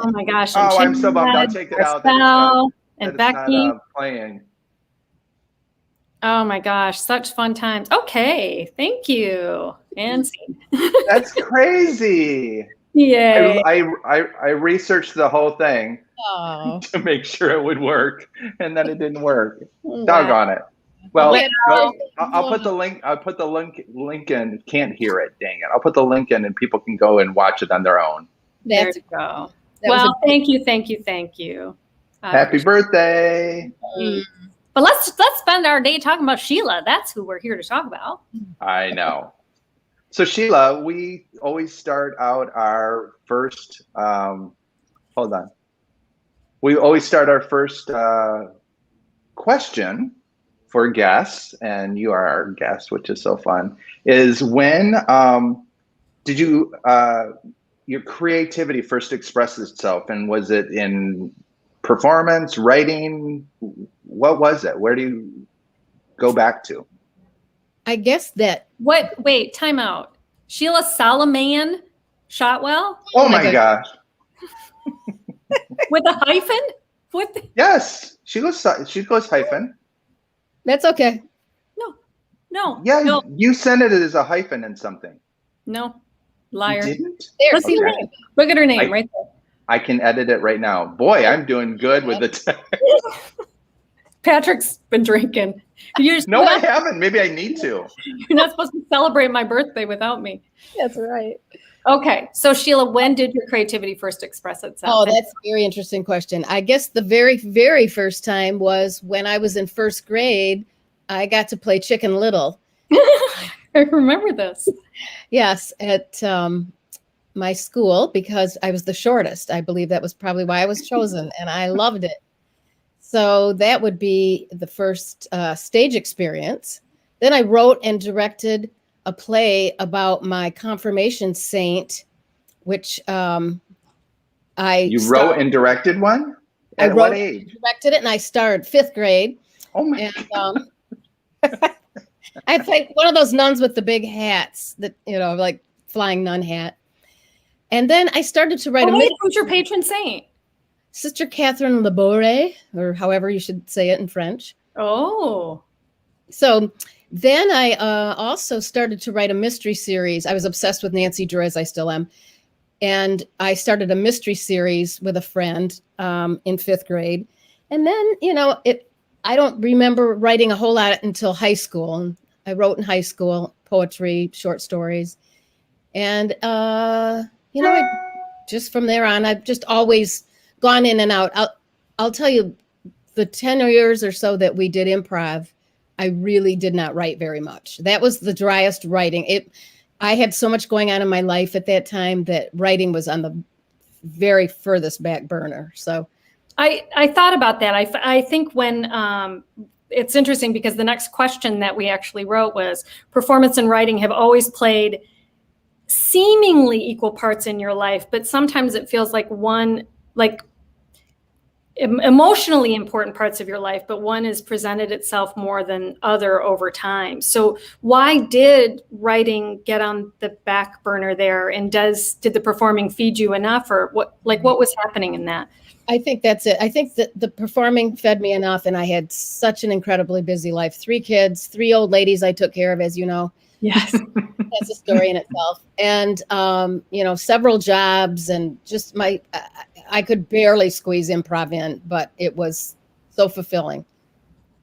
Oh my gosh. Oh, and I'm so bummed. I'll Chad, take it out. That it's not, Marcel, and that it's Becky. not playing. Oh my gosh, such fun times. Okay, thank you. And scene. That's crazy. Yay. I researched the whole thing Oh. to make sure it would work, and then it didn't work. Wow. Doggone it. Well, Well, I'll put the link. I'll put the link in. Can't hear it. Dang it! I'll put the link in, and people can go and watch it on their own. There That's you go. that was Well, thank you. Happy birthday! But let's spend our day talking about Sheila. That's who we're here to talk about. I know. So Sheila, we always start out our first. Hold on. We always start our first question for guests, and you are our guest, which is so fun. Is when did you your creativity first express itself, and was it in performance, writing? What was it? Where do you go back to? I guess that. Wait, time out. Sheila Solomon Shotwell Oh my gosh! with a hyphen? What? Yes, she goes hyphen. That's okay. No. Yeah, No. you sent it as a hyphen and something. No. Liar. You didn't? There. Let's see her Okay. name. Look at her name right there. I can edit it right now. Boy, I'm doing good with the Patrick's been drinking. No, I haven't. Maybe I need to. You're not supposed to celebrate my birthday without me. That's right. Okay. So Sheila, when did your creativity first express itself? Oh, that's a very interesting question. I guess the very, very first time was when I was in first grade. I got to play Chicken Little. I remember this. Yes, at my school, because I was the shortest. I believe that was probably why I was chosen, and I loved it. So that would be the first stage experience. Then I wrote and directed a play about my confirmation saint, which You wrote and directed one? At what age? Directed it, and I started 5th grade. Oh my And I played one of those nuns with the big hats that, like flying nun hat. And then I started to write Who's your patron saint? Sister Catherine Labore, or however you should say it in French. Oh. So then I also started to write a mystery series. I was obsessed with Nancy Drew, as I still am. And I started a mystery series with a friend in 5th grade. And then, I don't remember writing a whole lot until high school. I wrote in high school, poetry, short stories. And, just from there on, I've just always gone in and out. I'll tell you, the 10 years or so that we did improv, I really did not write very much. That was the driest writing. I had so much going on in my life at that time that writing was on the very furthest back burner. So I thought about that. I think when it's interesting because the next question that we actually wrote was performance and writing have always played seemingly equal parts in your life, but sometimes it feels like one, like emotionally important parts of your life, but one has presented itself more than other over time. So why did writing get on the back burner there? And did the performing feed you enough, or what was happening in that? I think that's it. I think that the performing fed me enough, and I had such an incredibly busy life. 3 kids, 3 old ladies I took care of, as you know. Yes. That's a story in itself. And, several jobs, and just I could barely squeeze improv in, but it was so fulfilling.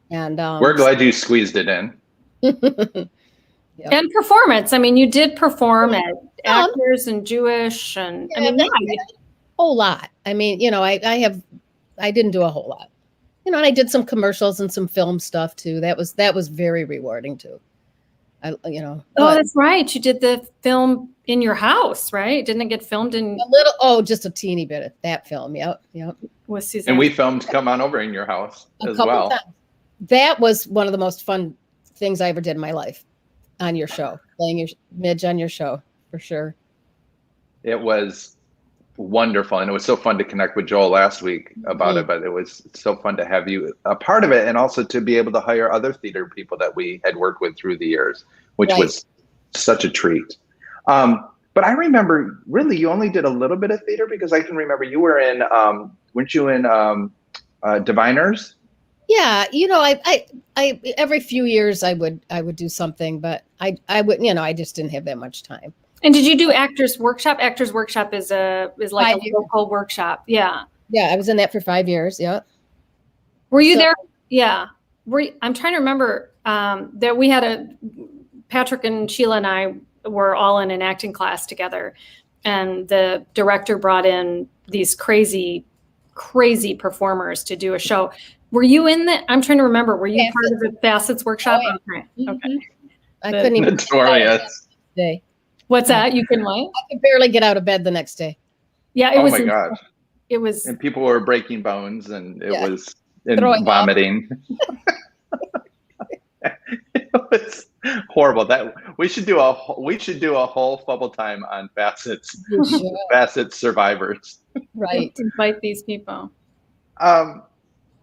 And we're glad you squeezed it in. Yep. And performance. I mean, you did perform at Actors and Jewish, and a whole lot. I mean, I didn't do a whole lot. And I did some commercials and some film stuff too. That was very rewarding too. Oh, that's right. You did the film in your house, right? Didn't it get filmed in just a teeny bit of that film. Yep. with Susan? And we filmed Come On Over in your house as well. Times. That was one of the most fun things I ever did in my life on your show, playing your Midge on your show, for sure. It was wonderful, and it was so fun to connect with Joel last week about it, but it was so fun to have you a part of it, and also to be able to hire other theater people that we had worked with through the years, which was such a treat. But But I remember, really, you only did a little bit of theater, because I can remember you were in, weren't you in Diviners? Yeah, I every few years I would do something, but I would, I just didn't have that much time. And did you do Actors Workshop? Actors Workshop is like a local workshop. Yeah. Yeah, I was in that for 5 years. Yeah. Were you there? Yeah. I'm trying to remember that we had Patrick and Sheila and I were all in an acting class together, and the director brought in these crazy performers to do a show. Were you in that? I'm trying to remember. Were you part of the Facets workshop? Oh, yeah. Okay. Okay. I couldn't even. Notorious. Day. What's that? You can what? I could barely get out of bed the next day. Yeah, it was. Oh my gosh. It was. And people were breaking bones, and it was vomiting. It was horrible. That we should do a whole Fubble Time on Facets. Facets survivors. Right. Invite these people.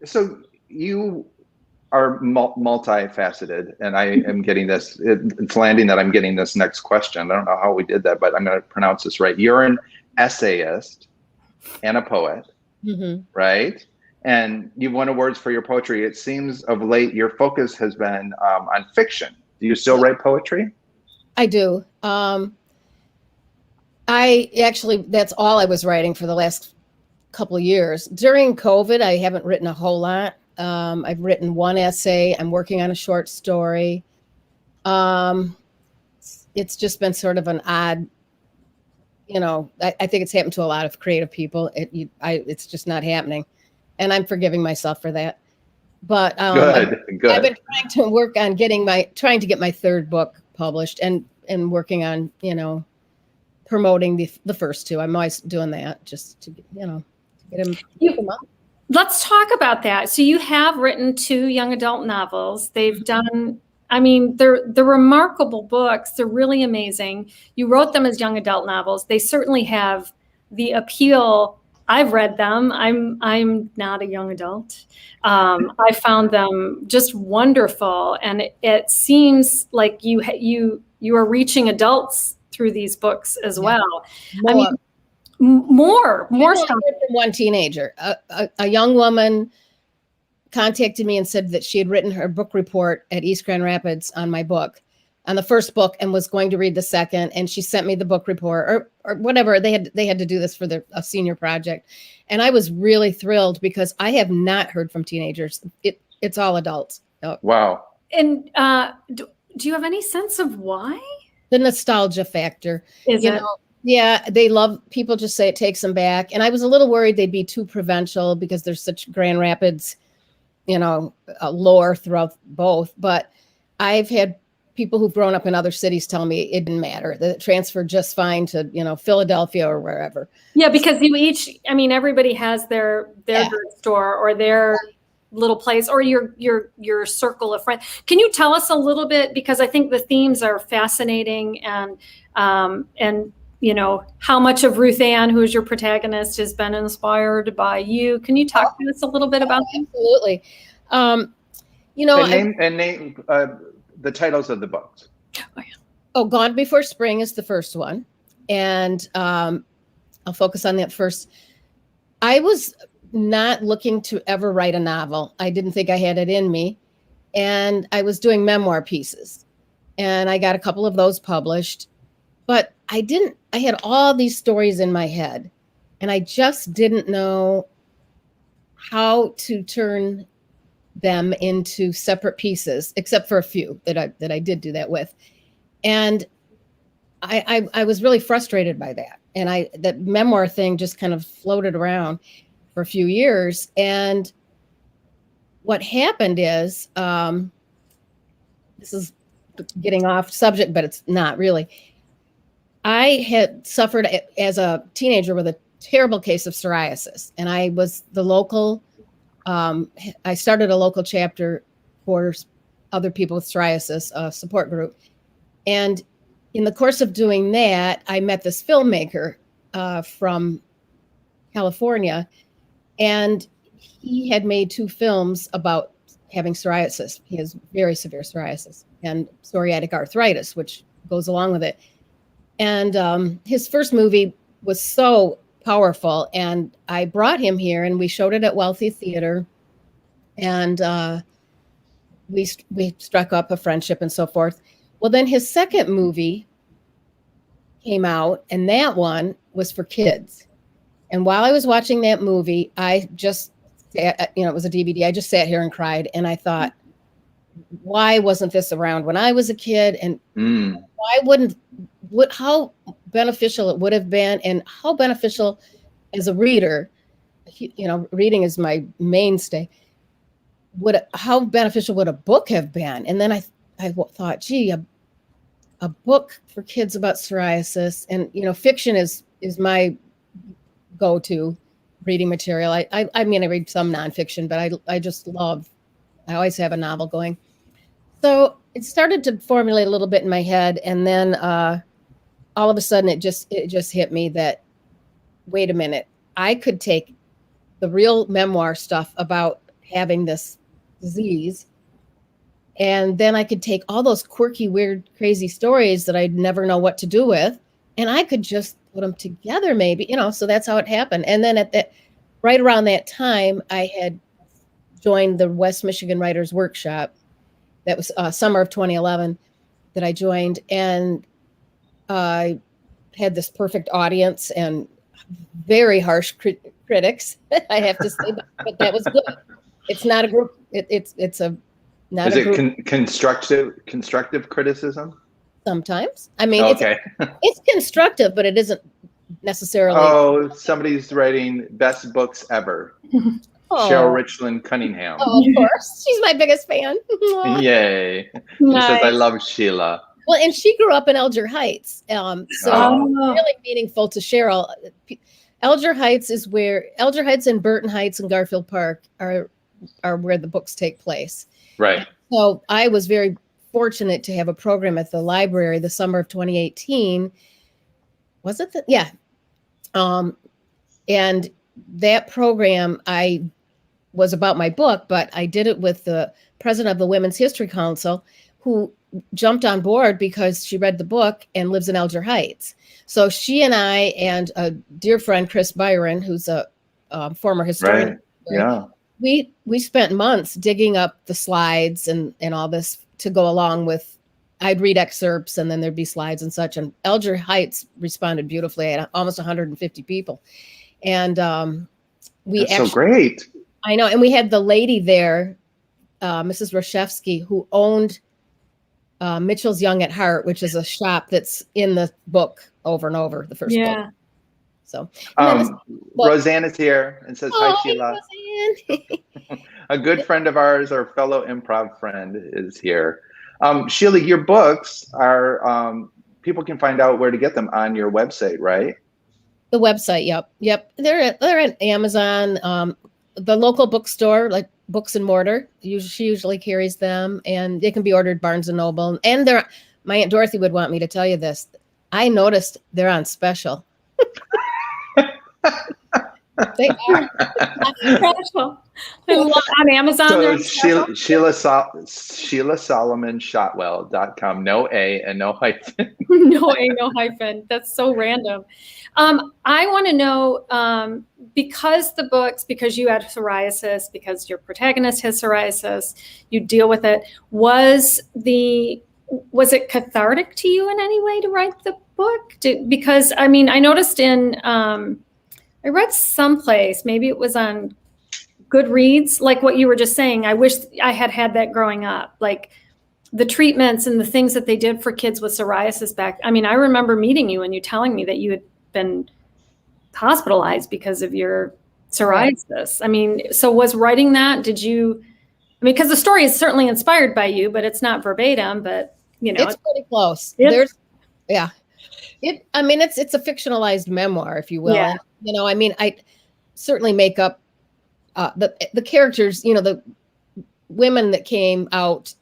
So you are multifaceted, and I am getting this. It's landing that I'm getting this next question. I don't know how we did that, but I'm going to pronounce this right. You're an essayist and a poet, right? And you've won awards for your poetry. It seems of late your focus has been on fiction. Do you still write poetry? I do. I actually, that's all I was writing for the last couple of years. During COVID, I haven't written a whole lot. I've written one essay. I'm working on a short story. It's just been sort of an odd, I think it's happened to a lot of creative people. It's just not happening. And I'm forgiving myself for that. But good. I've been trying to work on trying to get my third book published and working on, promoting the first two. I'm always doing that just to, get them up. Let's talk about that. So you have written 2 young adult novels. They've done, they're remarkable books. They're really amazing. You wrote them as young adult novels. They certainly have the appeal. I've read them. I'm not a young adult. I found them just wonderful, and it seems like you are reaching adults through these books as well. More stuff. Than one teenager. A young woman contacted me and said that she had written her book report at East Grand Rapids on my book, on the first book, and was going to read the second. And she sent me the book report or whatever. They had to do this for a senior project. And I was really thrilled because I have not heard from teenagers. It's all adults. Wow. And do you have any sense of why? The nostalgia factor. Is it? Yeah, people just say it takes them back. And I was a little worried they'd be too provincial because there's such Grand Rapids, lore throughout both. But I've had people who've grown up in other cities tell me it didn't matter, that it transferred just fine to, Philadelphia or wherever. Yeah, because you each, everybody has their store or their little place or your circle of friends. Can you tell us a little bit, because I think the themes are fascinating, and how much of Ruth Ann, who is your protagonist, has been inspired by you. Can you talk to us a little bit about that? Absolutely. Name the titles of the books. Gone Before Spring is the first one. And I'll focus on that first. I was not looking to ever write a novel. I didn't think I had it in me. And I was doing memoir pieces. And I got a couple of those published. But I had all these stories in my head. And I just didn't know how to turn them into separate pieces, except for a few that I did do that with. And I was really frustrated by that. And that memoir thing just kind of floated around for a few years. And what happened is, this is getting off subject, but it's not really. I had suffered as a teenager with a terrible case of psoriasis. And I was the local, I started a local chapter for other people with psoriasis, a support group. And in the course of doing that, I met this filmmaker from California, and he had made 2 films about having psoriasis. He has very severe psoriasis and psoriatic arthritis, which goes along with it. And his first movie was so powerful, and I brought him here, and we showed it at Wealthy Theater, and we struck up a friendship and so forth. Well, then his second movie came out, and that one was for kids. And while I was watching that movie, I just sat, it was a DVD. I just sat here and cried, and I thought, why wasn't this around when I was a kid? And why how beneficial it would have been, and how beneficial as a reader, reading is my mainstay. How beneficial would a book have been? And then I thought, gee, a book for kids about psoriasis, and fiction is my go-to reading material. I mean, I read some nonfiction, but I always have a novel going. So it started to formulate a little bit in my head, and then all of a sudden it just hit me that, wait a minute, I could take the real memoir stuff about having this disease, and then I could take all those quirky, weird, crazy stories that I'd never know what to do with, and I could just put them together, maybe, so that's how it happened. And then right around that time, I had joined the West Michigan Writers Workshop. That was summer of 2011 that I joined, and I had this perfect audience and very harsh critics, I have to say, but that was good. It's not a group. It's a not Is a it group. constructive criticism? Sometimes. I mean, okay. It's constructive, but it isn't necessarily. Oh, somebody's writing best books ever. Oh. Cheryl Richland Cunningham. Oh, of course. She's my biggest fan. Yay. She Nice. says, I love Sheila. Well, and she grew up in Alger Heights. So really meaningful to Cheryl. Alger Heights and Burton Heights and Garfield Park are where the books take place. Right. So I was very fortunate to have a program at the library the summer of 2018. Was it? Yeah. And that program, was about my book, but I did it with the president of the Women's History Council, who jumped on board because she read the book and lives in Alger Heights. So she and I and a dear friend, Chris Byron, who's a former historian. Right. Yeah. We spent months digging up the slides and all this to go along with. I'd read excerpts and then there'd be slides and such. And Alger Heights responded beautifully. I had almost 150 people. And That's so great. I know. And we had the lady there, Mrs. Roshevsky, who owned Mitchell's Young at Heart, which is a shop that's in the book over and over, the first book. So Roseanne is here and says, hi, Sheila. Roseanne. A good friend of ours, our fellow improv friend, is here. Sheila, your books are, people can find out where to get them on your website, right? The website, yep. They're at Amazon, the local bookstore, like Books and Mortar. She usually carries them, and they can be ordered Barnes and Noble. And my Aunt Dorothy would want me to tell you this. I noticed they're on special. They are Special. I love on Amazon. So Sheila Solomon Shotwell.com. No A and no hyphen. No A, no hyphen. That's so random. I want to know, because you had psoriasis, because your protagonist has psoriasis, you deal with it. Was it cathartic to you in any way to write the book? Because I noticed I read someplace, maybe it was on Goodreads, like what you were just saying. I wish I had that growing up, like the treatments and the things that they did for kids with psoriasis back. I remember meeting you and you telling me that you had been hospitalized because of your psoriasis. So was writing that, because the story is certainly inspired by you, but it's not verbatim, but it's pretty close. It's a fictionalized memoir, if you will. Yeah. And, I certainly make up the characters, the women that came out,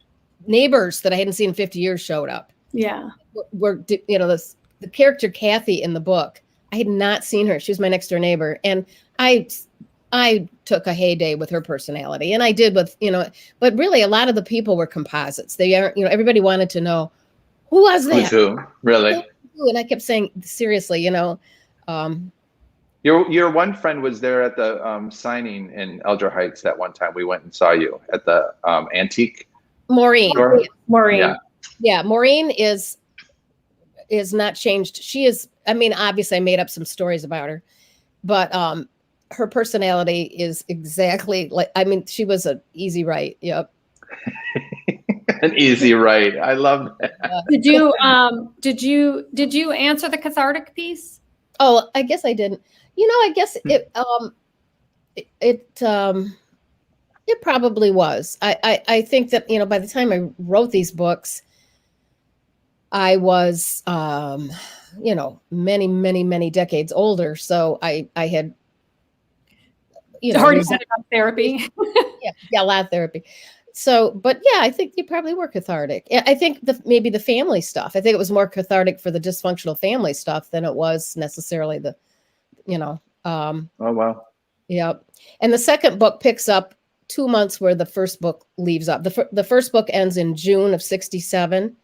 neighbors that I hadn't seen in 50 years showed up. Yeah. The character Kathy in the book, I had not seen her. She was my next door neighbor. And I took a heyday with her personality, and I did with, but really a lot of the people were composites. They aren't, everybody wanted to know, who was that? Who? Really? do. And I kept saying, seriously, Your one friend was there at the signing in Elder Heights that one time we went and saw you at the antique Maureen. store. Maureen. Yeah, Maureen is not changed. She is, I mean, obviously I made up some stories about her, but her personality is exactly like, I mean, she was an easy write. Yep. An easy write. I love that. Did you answer the cathartic piece? Oh, I guess I didn't. I guess it probably was. I think that, by the time I wrote these books, I was, many, many, many decades older. So I had, already had enough therapy. a lot of therapy. So, but yeah, I think you probably were cathartic. I think maybe the family stuff. I think it was more cathartic for the dysfunctional family stuff than it was necessarily the, oh, wow. Yeah. And the second book picks up 2 months where the first book leaves up. The first book ends in June of 67,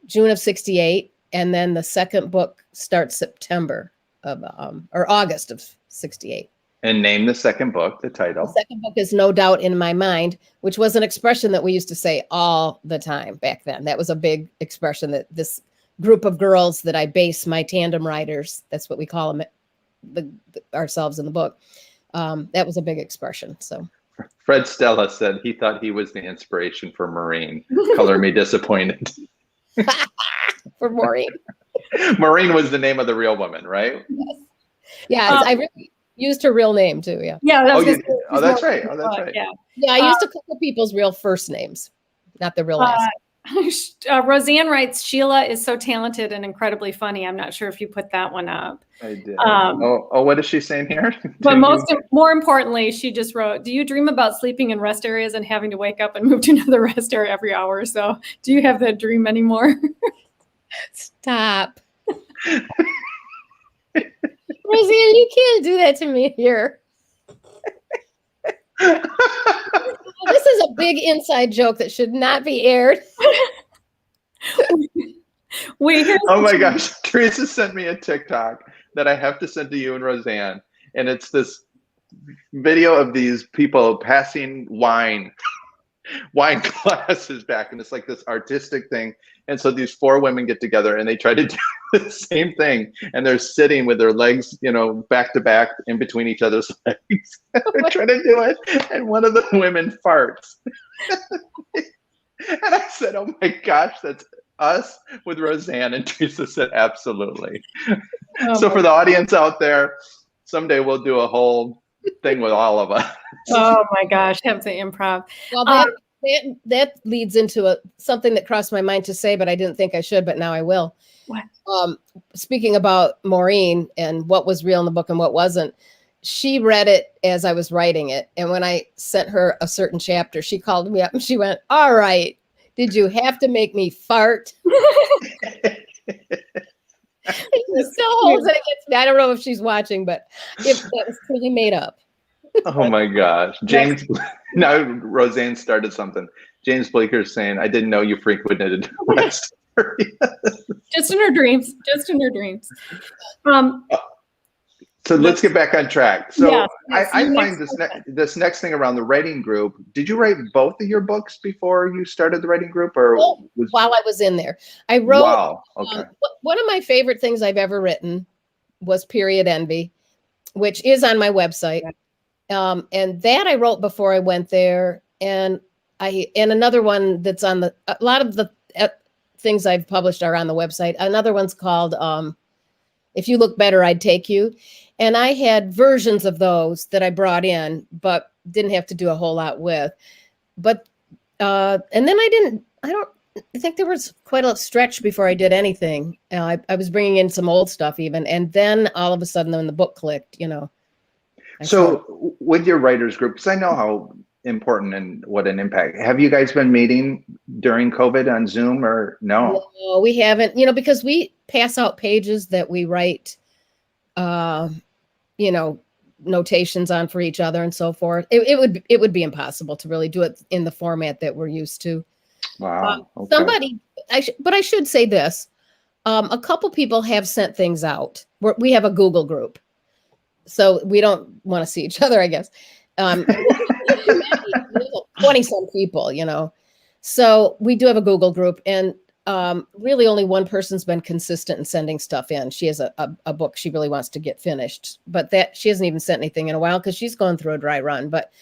June of 68. And then the second book starts September of, or August of 68. And name the second book, the title. The second book is No Doubt in My Mind, which was an expression that we used to say all the time back then. That was a big expression that this group of girls that I base my tandem riders, that's what we call them, ourselves in the book. That was a big expression. So Fred Stella said he thought he was the inspiration for Maureen. Color me disappointed. For Maureen. Maureen was the name of the real woman, right? Yes. Yeah, I really used her real name too. Yeah. Yeah. That's right. Oh, that's right. Yeah. I used to call people's real first names, not their real last. Roseanne writes, Sheila is so talented and incredibly funny. I'm not sure if you put that one up. I did. What is she saying here? But more importantly, she just wrote, do you dream about sleeping in rest areas and having to wake up and move to another rest area every hour or so? Do you have that dream anymore? Stop. Roseanne, you can't do that to me here. This is a big inside joke that should not be aired. Oh my gosh. Teresa sent me a TikTok that I have to send to you and Roseanne. And it's this video of these people passing wine glasses back. And it's like this artistic thing. And so these four women get together and they try to do the same thing. And they're sitting with their legs, back to back in between each other's legs. They're trying to do it. And one of the women farts. And I said, oh my gosh, that's us with Roseanne. And Teresa said, absolutely. So for the audience out there, someday we'll do a whole thing with all of us. Oh my gosh, have the improv. Well, that leads into something that crossed my mind to say, but I didn't think I should, but now I will. What? Speaking about Maureen and what was real in the book and what wasn't, she read it as I was writing it. And when I sent her a certain chapter, she called me up and she went, all right, did you have to make me fart? She still holds it against me. I don't know if she's watching, but that was clearly made up. Oh my gosh. James, now Roseanne started something. James Bleeker's saying, I didn't know you frequented rest areas. Just in her dreams. Just in her dreams. So let's get back on track. So yes, I find this next thing around the writing group. Did you write both of your books before you started the writing group, or while I was in there? I wrote. Wow. Okay. One of my favorite things I've ever written was Period Envy, which is on my website. And that I wrote before I went there. And another one that's on a lot of the things I've published are on the website. Another one's called If You Look Better, I'd Take You. And I had versions of those that I brought in, but didn't have to do a whole lot with. But, and then I think there was quite a stretch before I did anything. I was bringing in some old stuff even. And then all of a sudden when the book clicked, So with your writers group, because I know how important and what an impact, have you guys been meeting during COVID on Zoom or no? No, we haven't, because we pass out pages that we write, notations on for each other and so forth. It would be impossible to really do it in the format that we're used to. Wow. Okay. But I should say this. A couple people have sent things out. We have a Google group, so we don't want to see each other, I guess. 20-some people, you know. So we do have a Google group, and really only one person's been consistent in sending stuff in. She has a book she really wants to get finished, but that she hasn't even sent anything in a while because she's going through a dry run. But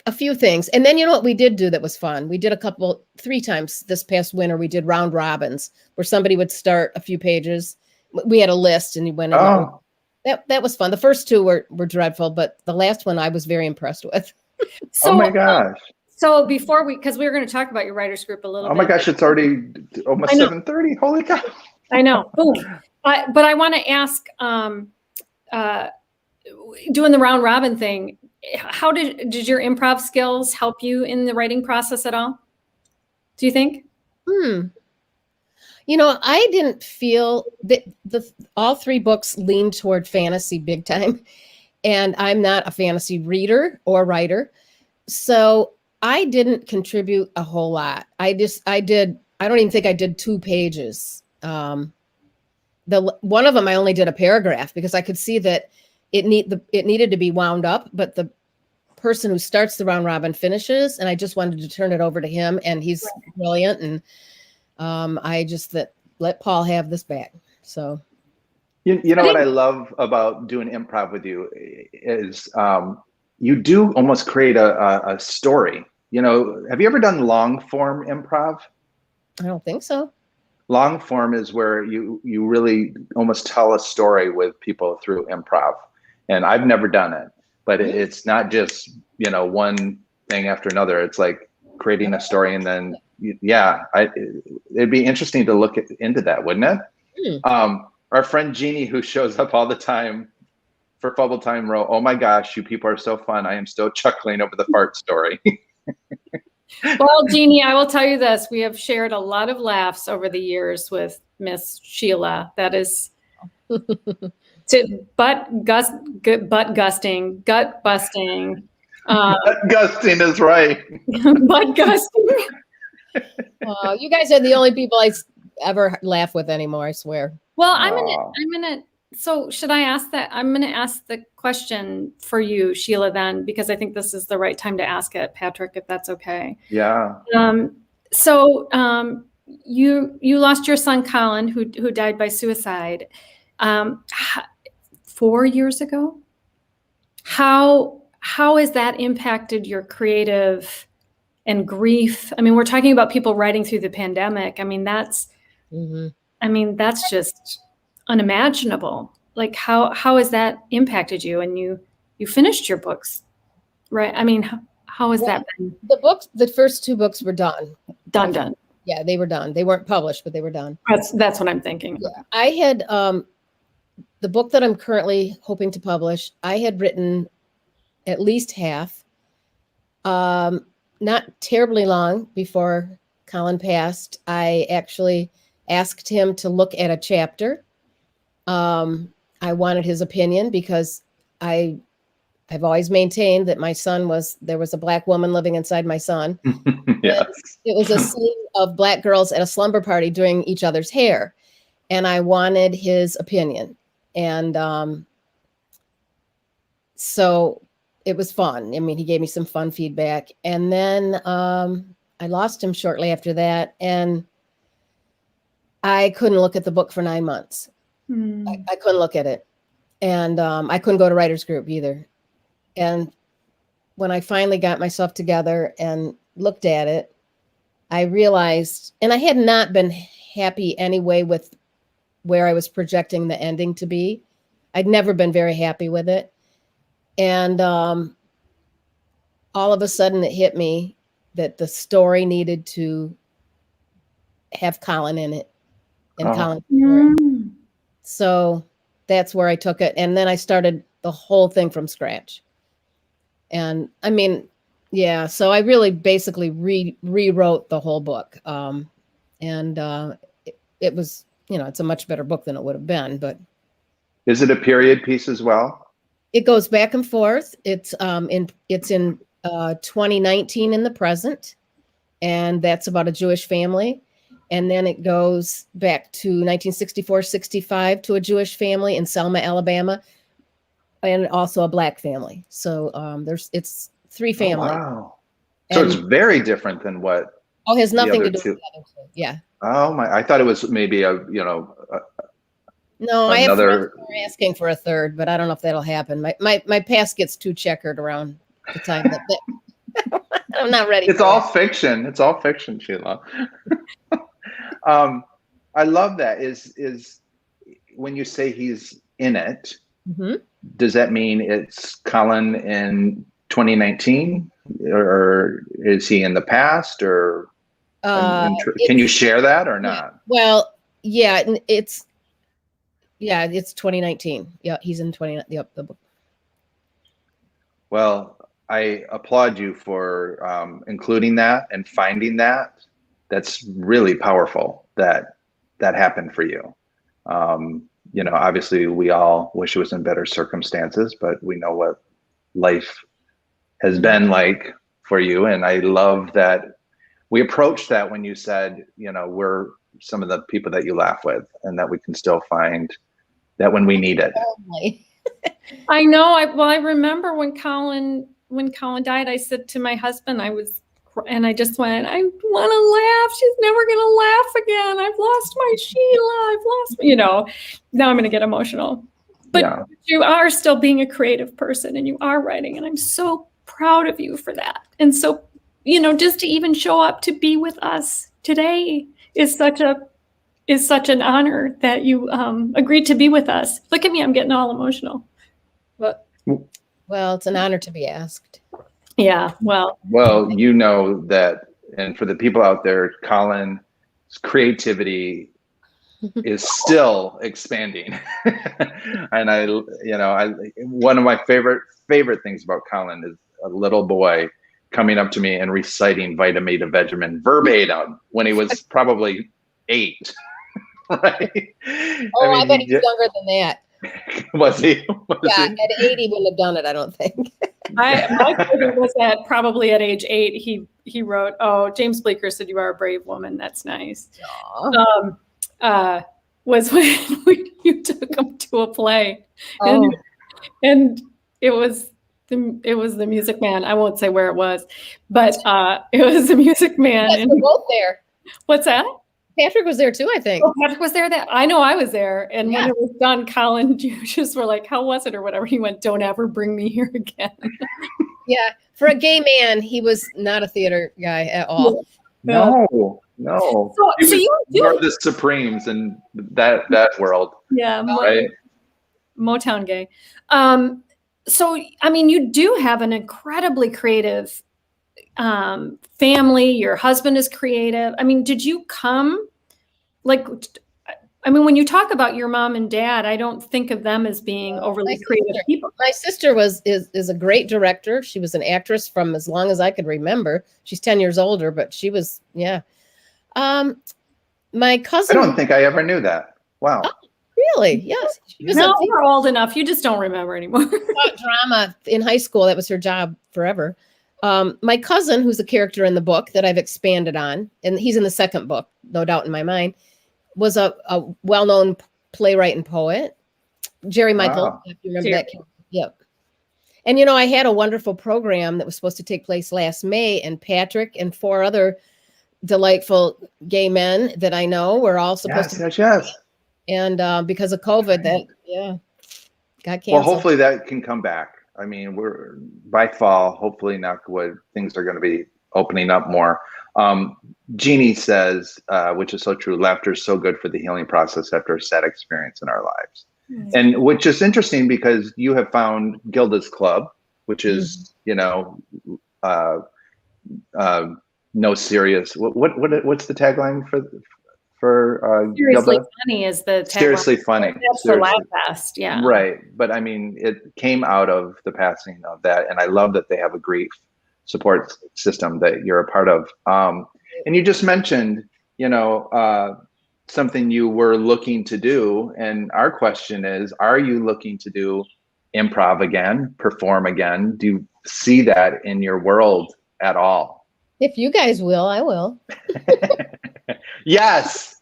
a few things. And then, you know what we did do that was fun? We did 3 times this past winter, we did round robins where somebody would start a few pages. We had a list and you went in. Oh. That was fun. The first 2 were dreadful, but the last one I was very impressed with. So, oh my gosh. So before because we were going to talk about your writers group a little bit. Oh my gosh, it's already almost 7:30. Holy cow. I know. But I want to ask, doing the round robin thing, how did your improv skills help you in the writing process at all? Do you think? You know, I didn't feel that all 3 books leaned toward fantasy big time. And I'm not a fantasy reader or writer. So I didn't contribute a whole lot. I don't even think I did 2 pages. One of them I only did a paragraph because I could see that it needed to be wound up, but the person who starts the round robin finishes, and I just wanted to turn it over to him, and he's brilliant. And I just let Paul have this back. So you know what I love about doing improv with you is you do almost create a story. You know, have you ever done long form improv? I don't think so. Long form is where you really almost tell a story with people through improv. And I've never done it, but it's not just, you know, one thing after another. It's like creating a story, and then, it'd be interesting to look into that, wouldn't it? Our friend Jeannie, who shows up all the time for Fubble Time, wrote, "Oh my gosh, you people are so fun. I am still chuckling over the fart story." Well, Jeannie, I will tell you this. We have shared a lot of laughs over the years with Miss Sheila. That is butt gusting, gut busting. Gut gusting is right. Butt gusting. You guys are the only people I ever laugh with anymore, I swear. Well, I'm gonna. So should I ask that? I'm gonna ask the question for you, Sheila, then, because I think this is the right time to ask it, Patrick, if that's okay. Yeah. So you lost your son Colin, who died by suicide, 4 years ago. How has that impacted your creative and grief? I mean, we're talking about people writing through the pandemic. I mean, that's just unimaginable. Like how has that impacted you? And you finished your books, right? I mean, how has that been? The first 2 books were done. Done. Yeah, they were done. They weren't published, but they were done. That's what I'm thinking. Yeah. I had the book that I'm currently hoping to publish, I had written at least half. Not terribly long before Colin passed, I actually asked him to look at a chapter. I wanted his opinion because I've always maintained that there was a Black woman living inside my son. Yes. It was a scene of Black girls at a slumber party doing each other's hair. And I wanted his opinion. And so it was fun. I mean, he gave me some fun feedback. And then I lost him shortly after that. And I couldn't look at the book for 9 months. I couldn't look at it. And I couldn't go to writer's group either. And when I finally got myself together and looked at it, I realized, and I had not been happy anyway with where I was projecting the ending to be. I'd never been very happy with it. And all of a sudden it hit me that the story needed to have Colin in it. And Colin. So that's where I took it. And then I started the whole thing from scratch. And I mean, yeah, so I really basically rewrote the whole book. It was, it's a much better book than it would have been, but. Is it a period piece as well? It goes back and forth. It's in 2019 in the present, and that's about a Jewish family. And then it goes back to 1964-65 to a Jewish family in Selma, Alabama, and also a Black family. So it's 3 families. Oh, wow. So it's very different than what. Oh, it has nothing to do two. with the other 2. Yeah. Oh my! I thought it was maybe No, I have another. friends who are asking for a 3rd, but I don't know if that'll happen. My past gets too checkered around the time that I'm not ready. It's all fiction. It's all fiction, Sheila. I love that. Is when you say he's in it, does that mean it's Colin in 2019, or is he in the past, or can you share that or not? Well, yeah, it's 2019. Yeah, he's in 2019. Yep, the book. Well, I applaud you for including that and finding that. That's really powerful that happened for you. Obviously we all wish it was in better circumstances, but we know what life has been like for you. And I love that we approached that when you said, we're some of the people that you laugh with, and that we can still find that when we need it. I know. I remember when Colin died, I said to my husband, I just went, I want to laugh. She's never going to laugh again. I've lost my Sheila. Now I'm going to get emotional. But you are still being a creative person, and you are writing, and I'm so proud of you for that. And so, just to even show up to be with us today is such an honor that you agreed to be with us. Look at me, I'm getting all emotional. But well, it's an honor to be asked. Yeah, well, that, and for the people out there, Colin's creativity is still expanding. And one of my favorite things about Colin is a little boy coming up to me and reciting Vitamin to Vegemin verbatim when he was probably 8. Right? I bet he's younger than that. Was he? At 8 he wouldn't have done it, I don't think. My favorite was probably at age 8, he wrote, "Oh, James Bleecker said you are a brave woman. That's nice." Was when you took him to a play, and it was the Music Man. I won't say where it was, but it was the Music Man. Yes, we're both there. What's that? Patrick was there too, I think. Oh, Patrick was there. I know I was there. And when it was done, Colin, you just were like, "How was it?" or whatever. He went, "Don't ever bring me here again." Yeah. For a gay man, he was not a theater guy at all. No. So you were the Supremes in that world. Yeah. Right? Motown gay. So, you do have an incredibly creative family. Your husband is creative. did you come when you talk about your mom and dad, I don't think of them as being overly creative people. My sister is a great director. She was an actress from as long as I could remember. She's 10 years older, but she was, my cousin. I don't think I ever knew that. Wow. Oh, really? Yes. No, you're old enough. You just don't remember anymore. Drama in high school. That was her job forever. My cousin, who's a character in the book that I've expanded on, and he's in the second book, no doubt in my mind, was a well-known playwright and poet, Jerry Michael, if you remember that. Yep. And, I had a wonderful program that was supposed to take place last May, and Patrick and 4 other delightful gay men that I know were all supposed to. Yes. And because of COVID, got canceled. Well, hopefully that can come back. We're by fall, hopefully, knock wood, things are going to be opening up more. Jeannie says, which is so true, laughter is so good for the healing process after a sad experience in our lives. Mm-hmm. And which is interesting because you have found Gilda's Club, which is, no serious. What's the tagline for Seriously Gilda? Funny is the tagline. Seriously Funny. That's the Laugh Fest, yeah. Right. But it came out of the passing of that. And I love that they have a grief support system that you're a part of. And you just mentioned, something you were looking to do. And our question is, are you looking to do improv again, perform again? Do you see that in your world at all? If you guys will, I will. Yes.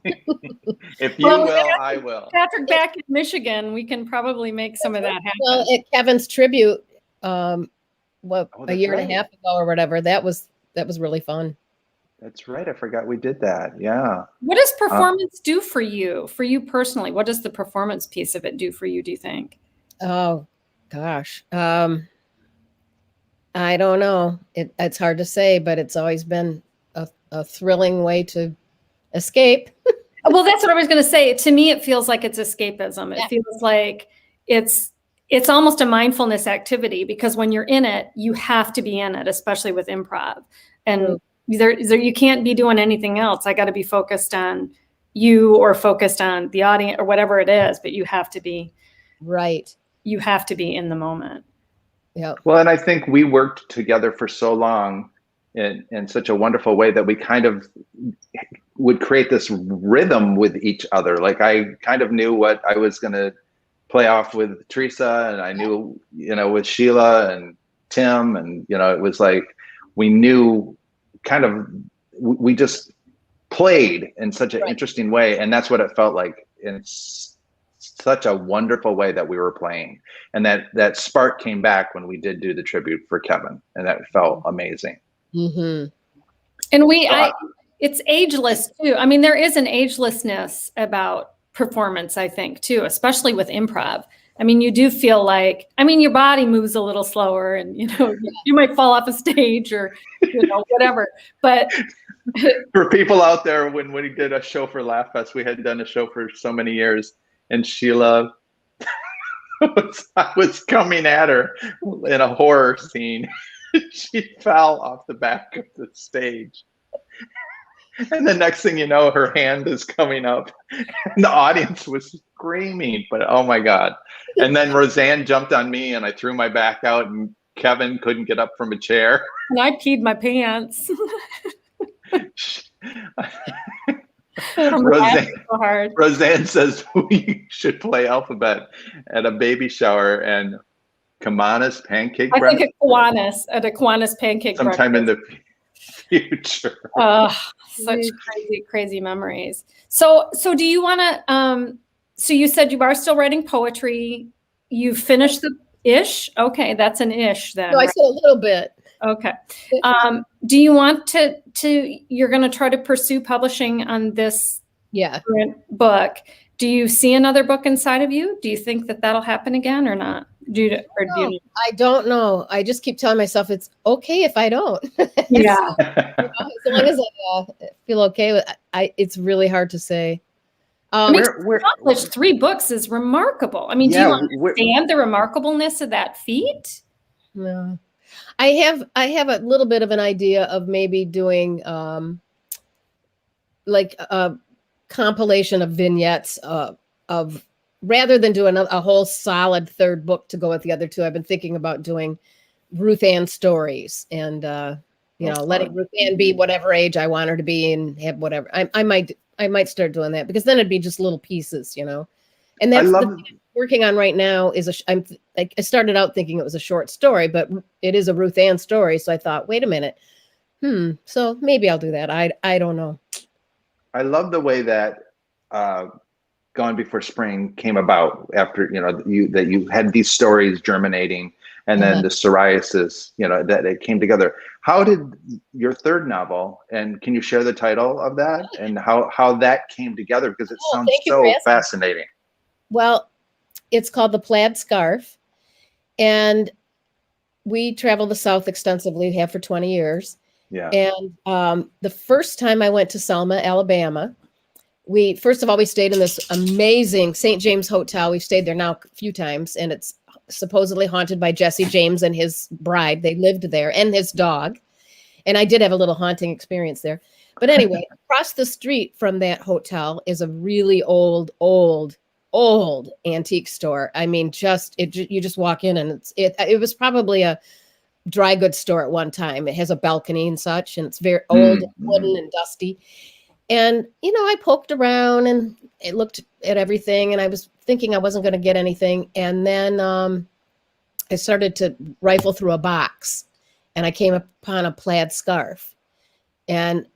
If you Well, will, I will. Patrick, back in Michigan, we can probably make some of that happen. Well, at Kevin's tribute, a that's year and right. a half ago or whatever, that was really fun. That's right. I forgot we did that. Yeah. What does performance do for you personally? What does the performance piece of it do for you, do you think? Oh, gosh. I don't know. It's hard to say, but it's always been a thrilling way to escape. Well, that's what I was going to say. To me, it feels like it's escapism. It feels like it's almost a mindfulness activity, because when you're in it, you have to be in it, especially with improv. And you can't be doing anything else. I got to be focused on you or focused on the audience or whatever it is, but you have to be right. You have to be in the moment. Yeah. Well, and I think we worked together for so long in such a wonderful way that we kind of would create this rhythm with each other. Like I kind of knew what I was going to play off with Teresa, and I knew, with Sheila and Tim, and, it was like, we knew we just played in such an interesting way. And that's what it felt like. It's such a wonderful way that we were playing. And that spark came back when we did do the tribute for Kevin, and that felt amazing. Mm-hmm. And it's ageless too. I mean, there is an agelessness about performance, I think, too, especially with improv. I mean, you do feel like, your body moves a little slower, and, you might fall off a stage or, whatever. But for people out there, when we did a show for Laugh Fest, we had done a show for so many years, and Sheila was coming at her in a horror scene. She fell off the back of the stage. And the next thing you know, her hand is coming up, and the audience was screaming, but oh my God. And then Roseanne jumped on me, and I threw my back out, and Kevin couldn't get up from a chair. And I peed my pants. Roseanne says we should play alphabet at a baby shower and Kiwanis pancake breakfast. I think at a Kiwanis pancake sometime breakfast. In the future. Such crazy memories. So do you want to, so you said you are still writing poetry. You finished the ish? Okay, that's an ish then. No, I said a little bit. Okay. Do you want to you're going to try to pursue publishing on this current book? Do you see another book inside of you? Do you think that'll happen again or not? I don't know. I just keep telling myself it's okay if I don't. Yeah. As long as I feel okay with it, it's really hard to say. To accomplish 3 books is remarkable. I mean, do you understand the remarkableness of that feat? No. I have a little bit of an idea of maybe doing like a compilation of vignettes of rather than doing a whole solid 3rd book to go with the other 2. I've been thinking about doing Ruth Ann stories and letting Ruth Ann be whatever age I want her to be and have whatever. I might start doing that, because then it'd be just little pieces, And that's the thing I'm working on right now is I started out thinking it was a short story, but it is a Ruth Ann story. So I thought, wait a minute. So maybe I'll do that. I don't know. I love the way that Gone Before Spring came about after, that you had these stories germinating, and then the psoriasis, that it came together. How did your 3rd novel, and can you share the title of that and how that came together? Because it sounds so fascinating. Well, it's called The Plaid Scarf, and we travel the South extensively. We have for 20 years. Yeah. And the first time I went to Selma, Alabama, we stayed in this amazing St. James Hotel. We've stayed there now a few times, and it's supposedly haunted by Jesse James and his bride. They lived there, and his dog. And I did have a little haunting experience there. But anyway, across the street from that hotel is a really old antique store. I mean, you just walk in, and it was probably a dry goods store at one time. It has a balcony and such, and it's very old, wooden and dusty. And, I poked around and I looked at everything, and I was thinking I wasn't going to get anything. And then I started to rifle through a box, and I came upon a plaid scarf. And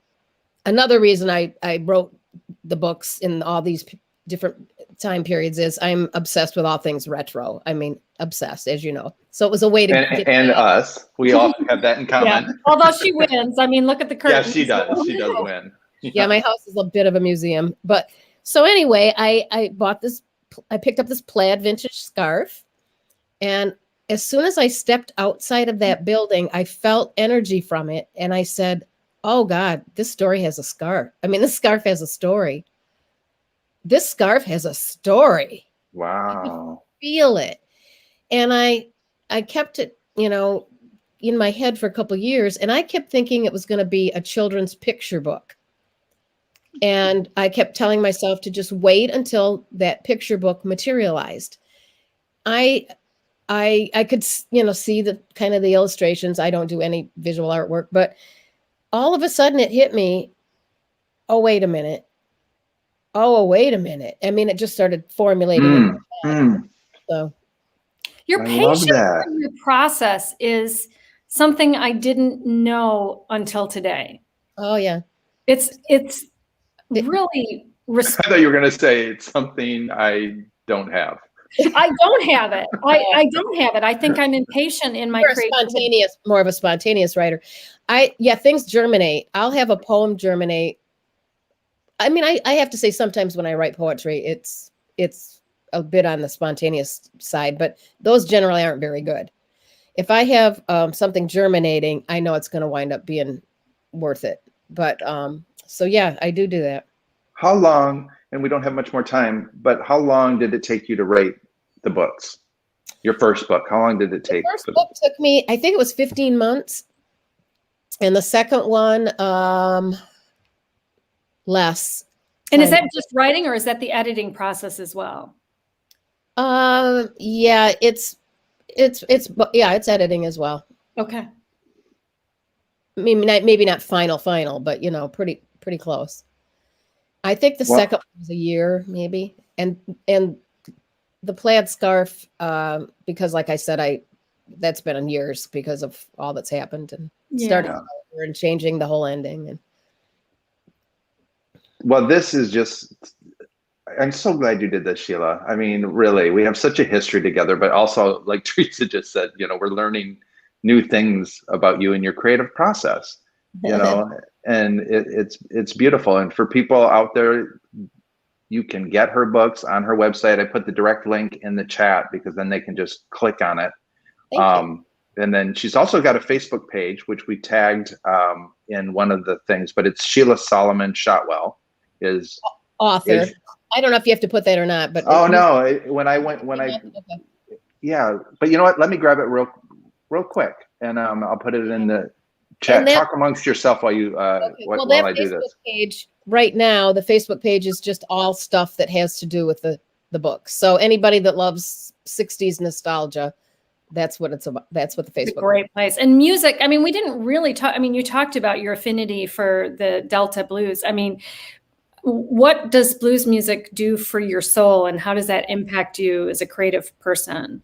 another reason I wrote the books in all these different time periods is I'm obsessed with all things retro. I mean, obsessed, as you know. So it was a way to and us. We all have that in common. Yeah. Although she wins. I mean, look at the curtain. Yeah, she does. She does win. Yeah, my house is a bit of a museum. But so anyway, I bought this, I picked up this plaid vintage scarf. And as soon as I stepped outside of that building, I felt energy from it. And I said, oh God, this story has a scarf. I mean, this scarf has a story. This scarf has a story. Wow. Feel it. And I kept it, you know, in my head for a couple of years, and I kept thinking it was going to be a children's picture book. And I kept telling myself to just wait until that picture book materialized. I could, you know, see the kind of the illustrations. I don't do any visual artwork, but all of a sudden it hit me. Oh, wait a minute. Oh, wait a minute. I mean, it just started formulating. So your patience in your process is something I didn't know until today. Oh yeah. It's really I thought you were going to say it's something I don't have. I don't have it. I don't have it. I think I'm impatient in my creativity. More of a spontaneous writer. Things germinate. I'll have a poem germinate. I mean, I have to say sometimes when I write poetry, it's a bit on the spontaneous side, but those generally aren't very good. If I have something germinating, I know it's going to wind up being worth it. But so yeah, I do that. How long, and we don't have much more time, but how long did it take you to write the books? Your first book, how long did it take? The first book took me, I think it was 15 months. And the second one, less. And is that just writing, or is that the editing process as well? Yeah, it's editing as well. Okay. Maybe not final, but you know, pretty close. I think the second one was a year, maybe. And the plaid scarf, because like I said, that's been in years because of all that's happened and starting over and changing the whole ending. And well, this is just, I'm so glad you did this, Sheila. I mean, really, we have such a history together, but also, like Teresa just said, you know, we're learning new things about you and your creative process, you know, and it's beautiful. And for people out there, you can get her books on her website. I put the direct link in the chat because then they can just click on it. Thank you. And then she's also got a Facebook page, which we tagged in one of the things, but it's Sheila Solomon Shotwell is author. I don't know if you have to put that or not, but yeah, but you know what? Let me grab it real quick, and I'll put it in the chat. Talk amongst yourself while you while I do this. Page right now, the Facebook page is just all stuff that has to do with the books. So anybody that loves 60s nostalgia, that's what it's about. That's what the Facebook. It's a great place. And music. I mean, we didn't really talk. I mean, you talked about your affinity for the Delta blues. I mean, what does blues music do for your soul, and how does that impact you as a creative person?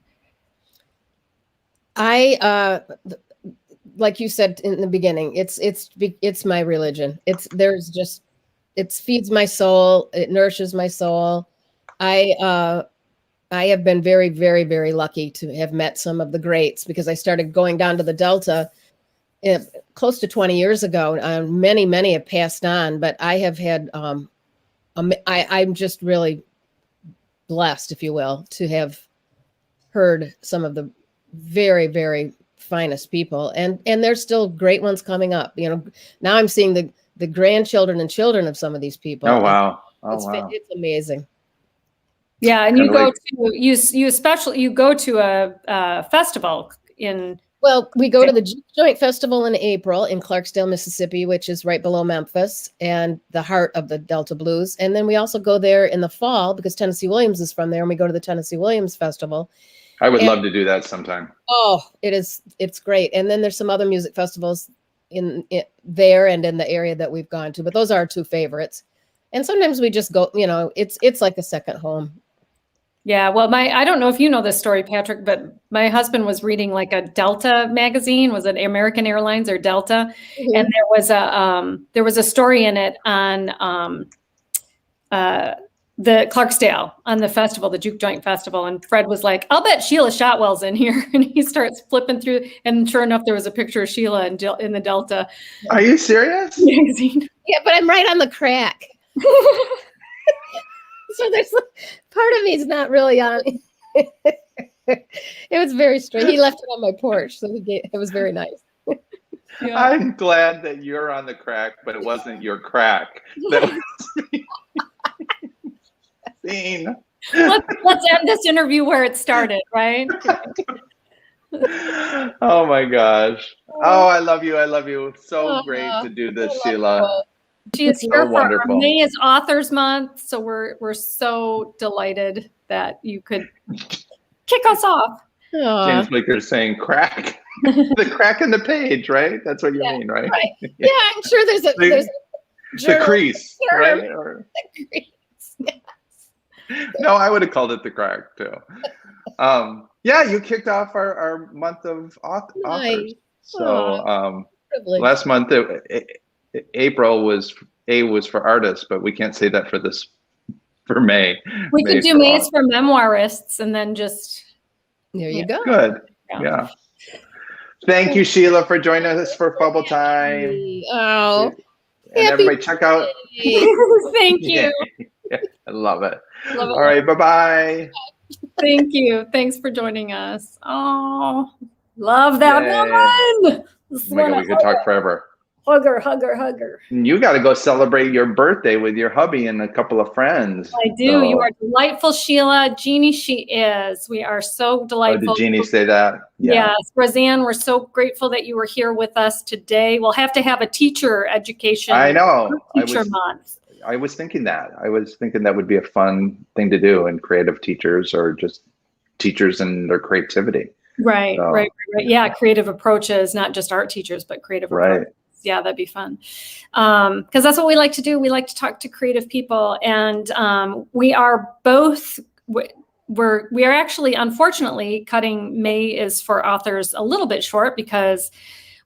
Like you said in the beginning, it's my religion. It feeds my soul. It nourishes my soul. I have been very, very, very lucky to have met some of the greats because I started going down to the Delta close to 20 years ago. Many have passed on, but I have had, I'm just really blessed, if you will, to have heard some of the very, very finest people. And there's still great ones coming up. You know, now I'm seeing the grandchildren and children of some of these people. Oh, wow. It's amazing. Yeah. And you go to a festival in. Well, we go to the Joint Festival in April in Clarksdale, Mississippi, which is right below Memphis and the heart of the Delta Blues. And then we also go there in the fall because Tennessee Williams is from there, and we go to the Tennessee Williams Festival. I would love to do that sometime. Oh, it's great. And then there's some other music festivals in there and in the area that we've gone to, but those are our two favorites. And sometimes we just go, you know, it's like a second home. Yeah, well, I don't know if you know this story, Patrick, but my husband was reading like a Delta magazine. Was it American Airlines or Delta? Mhm. And there was a story in it on the Clarksdale, on the festival, the Juke Joint Festival. And Fred was like, I'll bet Sheila Shotwell's in here. And he starts flipping through, and sure enough, there was a picture of Sheila in the Delta Are you serious? magazine. Yeah, but I'm right on the crack. So there's part of me is not really on. It was very strange. He left it on my porch, so it was very nice. Yeah. I'm glad that you're on the crack, but it wasn't your crack. That was scene. Let's end this interview where it started, right? Oh my gosh. Oh, I love you. I love you. So great to do this, Sheila. She is So here for our wonderful. May is Authors Month, so we're so delighted that you could kick us off. James Blaker's saying crack. The crack in the page, right? That's what you mean, right? Right. Yeah, I'm sure there's a The crease, term. right? Or, The crease. Yes. no, I would have called it the crack too. Yeah, you kicked off our month of authors. Nice. So Privilege. last month, April was for artists, but we can't say that for May. We could do May's for memoirists and then just There you go. Good. Yeah. Thank you, Sheila, for joining us for Fubble Time. Oh, And everybody check out. thank you. Yeah, I love it. Love it. All right, bye-bye. Thank you. Thanks for joining us. Oh, love that Yay. woman. Oh my God, we could talk forever. Hug her. You got to go celebrate your birthday with your hubby and a couple of friends. I do. So- You are delightful, Sheila. Jeannie, she is. We are so Oh, delightful. did Jeannie say that? Yeah. Yes. Roseanne, we're so grateful that you were here with us today. We'll have to have a teacher education. I know. Teacher month. I was thinking that. I was thinking that would be a fun thing to do in creative teachers or just teachers and their creativity. Right, So- right. Yeah, creative approaches, not just art teachers, but creative Right. approaches. Yeah, that'd be fun. Because that's what we like to do. We like to talk to creative people. And we are both, we are actually, unfortunately, cutting May is for Authors a little bit short because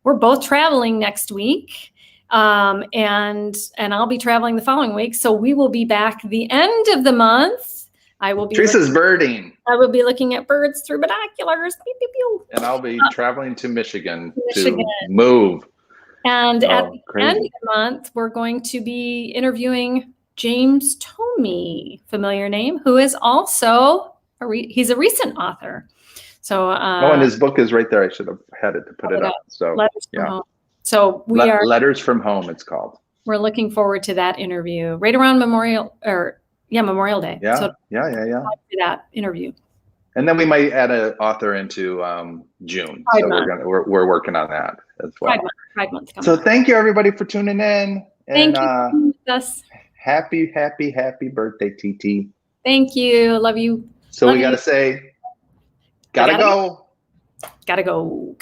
we're both traveling next week. And I'll be traveling the following week. So we will be back the end of the month. I will be Teresa's birding. I will be looking at birds through binoculars. Pew, pew, pew. And I'll be traveling to Michigan Michigan. to move. And at the crazy. end of the month, we're going to be interviewing James Tomey, familiar name, who is also he's a recent author. So And his book is right there. I should have had it to put it up. So Letters from yeah. Home. So we are Letters from Home, it's called. we're looking forward to that interview right around Memorial Day. Yeah. So Yeah. that interview. And then we might add an author into June. Pride So Month. we're working on that as well. Pride Month coming So up. thank you everybody for tuning in. Thank And you for being with us. happy birthday, TT. Thank you. Love you. So Love we you. gotta say, gotta go. Gotta go.